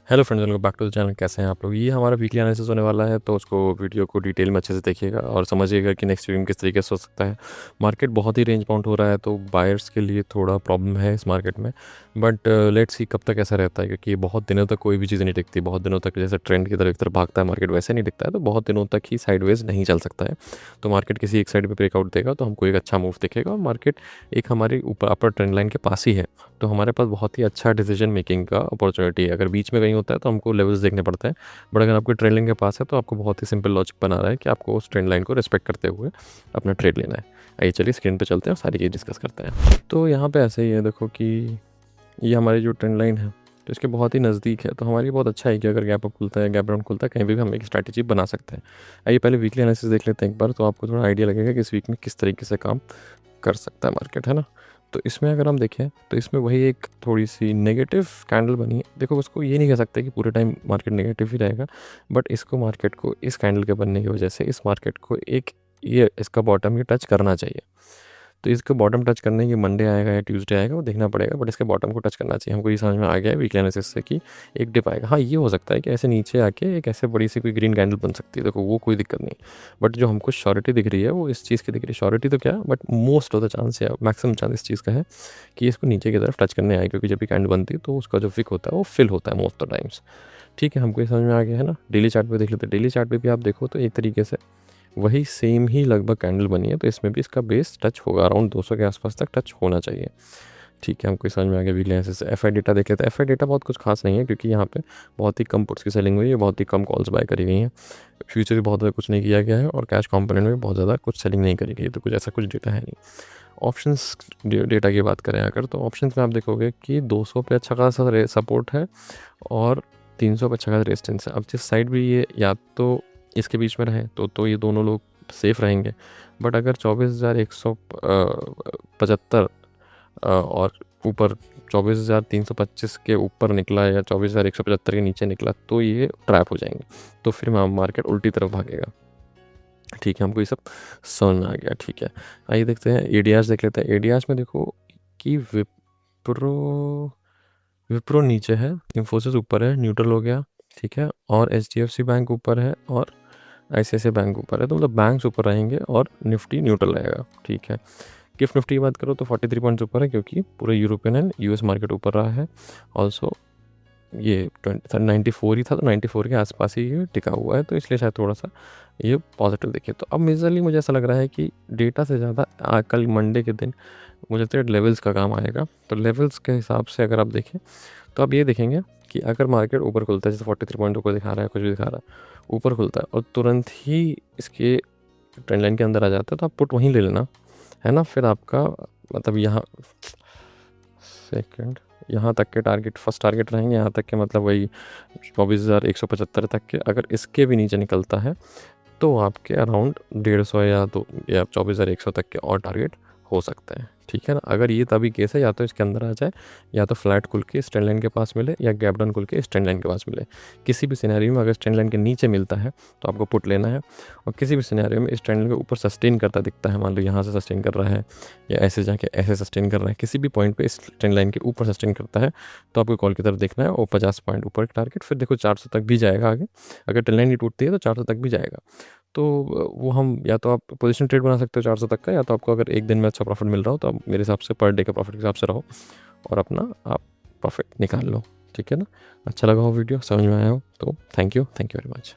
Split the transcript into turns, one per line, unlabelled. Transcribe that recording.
Hello friends, welcome back to the channel. कैसे हैं आप लोग? ये हमारा वीकली एनालिसिस होने वाला है, तो उसको वीडियो को डिटेल में अच्छे से देखिएगा और समझिएगा कि नेक्स्ट वीक में किस तरीके से हो सकता है। मार्केट बहुत ही रेंज बाउंड हो रहा है, तो बायर्स के लिए थोड़ा प्रॉब्लम है इस मार्केट में। बट लेट्स सी कब तक ऐसा रहता है, क्योंकि बहुत दिनों तक कोई भी चीज़ नहीं टिकती। बहुत दिनों तक जैसे ट्रेंड की तरफ एक तरफ भागता है मार्केट, वैसे नहीं दिखता है, तो बहुत दिनों तक ही साइडवेज नहीं चल सकता है। तो मार्केट किसी एक साइड पर ब्रेकआउट देगा तो हमको एक अच्छा मूव दिखेगा, और मार्केट एक हमारी ऊपर अपर ट्रेंड लाइन के पास ही है। तो हमारे पास बहुत ही अच्छा डिसीजन मेकिंग का अपॉर्चुनिटी है। अगर बीच में कहीं होता है तो हमको लेवल्स देखने पड़ते हैं, बट अगर आपको ट्रेंड लाइन के पास है तो आपको बहुत ही सिंपल लॉजिक बना रहा है कि आपको उस ट्रेंड लाइन को रिस्पेक्ट करते हुए अपना ट्रेड लेना है। आइए चलिए स्क्रीन पे चलते हैं और सारी चीज़ डिस्कस करते हैं। तो यहाँ पे ऐसे ही है, देखो कि ये हमारी जो ट्रेंड लाइन है तो इसके बहुत ही नज़दीक है। तो हमारी बहुत अच्छा है कि अगर गैप अप खुलता है, गैप डाउन खुलता है, कहीं भी हम एक स्ट्रैटेजी बना सकते हैं। आइए पहले वीकली एनालिसिस देख लेते हैं एक बार, तो आपको थोड़ा आइडिया लगेगा कि इस वीक में किस तरीके से काम कर सकता है मार्केट, है ना। तो इसमें अगर हम देखें तो इसमें वही एक थोड़ी सी नेगेटिव कैंडल बनी है। देखो, उसको ये नहीं कह सकते कि पूरे टाइम मार्केट नेगेटिव ही रहेगा, बट इसको मार्केट को इस कैंडल के बनने की वजह से इस मार्केट को एक ये इसका बॉटम ये टच करना चाहिए। तो इसको बॉटम टच करने की मंडे आएगा या ट्यूसडे आएगा वो देखना पड़ेगा, बट इसके बॉटम को टच करना चाहिए। हमको ये समझ में आ गया है वीकली एनालिसिस से कि एक डिप आएगा। हाँ, ये हो सकता है कि ऐसे नीचे आके एक ऐसे बड़ी सी कोई ग्रीन कैंडल बन सकती है, देखो वो कोई दिक्कत नहीं। बट जो हमको श्योरिटी दिख रही है वो इस चीज़ की दिख रही है। श्योरिटी तो क्या, but most of the chance या मैक्सिमम चांस इस चीज़ का है कि इसको नीचे की तरफ टच करने आए, क्योंकि जब भी कैंडल बनती है तो उसका जो विक होता है वो फिल होता है मोस्ट ऑफ द टाइम्स। ठीक है, हमको ये समझ में आ गया है ना। डेली चार्ट पे देख लेते हैं। डेली चार्ट पे भी आप देखो तो एक तरीके से वही सेम ही लगभग कैंडल बनी है, तो इसमें भी इसका बेस टच होगा, अराउंड 200 के आसपास तक टच होना चाहिए। ठीक है, हमको समझ में आ गया वीकली एनालिसिस से। एफ आई डेटा देख लेते हैं। एफ आई डेटा बहुत कुछ खास नहीं है, क्योंकि यहाँ पे बहुत ही कम पुट्स की सेलिंग हुई है, बहुत ही कम कॉल्स बाय करी गई हैं। फ्यूचर भी बहुत ज़्यादा कुछ नहीं किया गया है, और कैश कंपोनेंट में बहुत ज़्यादा कुछ सेलिंग नहीं करी गई है, तो कुछ ऐसा कुछ डेटा है नहीं। ऑप्शंस डेटा की बात करें अगर, तो ऑप्शंस में आप देखोगे कि 200 पे अच्छा खासा सपोर्ट है और 300 पे अच्छा खासा रेजिस्टेंस है। अब जिस साइड भी ये या तो इसके बीच में रहे तो ये दोनों लोग सेफ रहेंगे। बट अगर 24,175 और ऊपर 24,325 के ऊपर निकला या 24,175 के नीचे निकला तो ये ट्रैप हो जाएंगे, तो फिर मार्केट उल्टी तरफ भागेगा। ठीक है, हमको ये सब समझ में आ गया। ठीक है, आइए देखते हैं एडीआर्स देख लेते हैं। एडीआर्स में देखो कि विप्रो विप्रो नीचे है, इन्फोसिस ऊपर है, न्यूट्रल हो गया। ठीक है, और एचडीएफसी बैंक ऊपर है और आईसीआईसीआई बैंक ऊपर है, तो मतलब बैंक्स ऊपर रहेंगे और निफ्टी न्यूट्रल रहेगा। ठीक है, गिफ्ट निफ्टी की बात करो तो 43 पॉइंट्स ऊपर है, क्योंकि पूरे यूरोपियन एंड यूएस मार्केट ऊपर रहा है। ऑल्सो ये 94 ही था, तो 94 के आसपास ही ये टिका हुआ है, तो इसलिए शायद थोड़ा सा ये पॉजिटिव दिखे। तो अब मेजरली मुझे ऐसा लग रहा है कि डेटा से ज़्यादा कल मंडे के दिन मुझे लगता है लेवल्स का काम आएगा। तो लेवल्स के हिसाब से अगर आप देखें तो आप ये देखेंगे कि अगर मार्केट ऊपर खुलता है, जैसे 43 पॉइंट को दिखा रहा है, कुछ भी दिखा रहा है, ऊपर खुलता है और तुरंत ही इसके ट्रेंड लाइन के अंदर आ जाता है, तो आप पुट वहीं ले लेना, है ना। फिर आपका मतलब यहाँ सेकंड यहाँ तक के टारगेट, फर्स्ट टारगेट रहेंगे यहाँ तक के, मतलब वही 24,175 तक के। अगर इसके भी नीचे निकलता है तो आपके अराउंड 150 या 24,100 तक के और टारगेट हो सकते हैं। ठीक है ना। अगर ये तभी केस है, या तो इसके अंदर आ जाए, या तो फ्लैट खुल के स्टैंड लाइन के पास मिले, या गैप डाउन खुल के स्टैंड लाइन के पास मिले। किसी भी सिनेरियो में अगर स्टैंड लाइन के नीचे मिलता है तो आपको पुट लेना है, और किसी भी सिनेरियो में स्टैंड लाइन के ऊपर सस्टेन करता दिखता है, मान लो यहाँ से सस्टेन कर रहा है या ऐसे जाके ऐसे सस्टेन कर रहा है, किसी भी पॉइंट पे स्टैंड लाइन के ऊपर सस्टेन करता है, तो आपको कॉल की तरफ देखना है और 50 पॉइंट ऊपर टारगेट। फिर देखो 400 तक भी जाएगा आगे, अगर ट्रेंड लाइन ही टूटती है तो 400 तक भी जाएगा। तो वो हम या तो आप पोजीशन ट्रेड बना सकते हो 400 तक का, या तो आपको अगर एक दिन में अच्छा प्रॉफिट मिल रहा हो तो आप मेरे हिसाब से पर डे का प्रॉफिट के हिसाब से रहो और अपना आप प्रॉफिट निकाल लो। ठीक है ना। अच्छा लगा हो वीडियो, समझ में आया हो तो थैंक यू वेरी मच।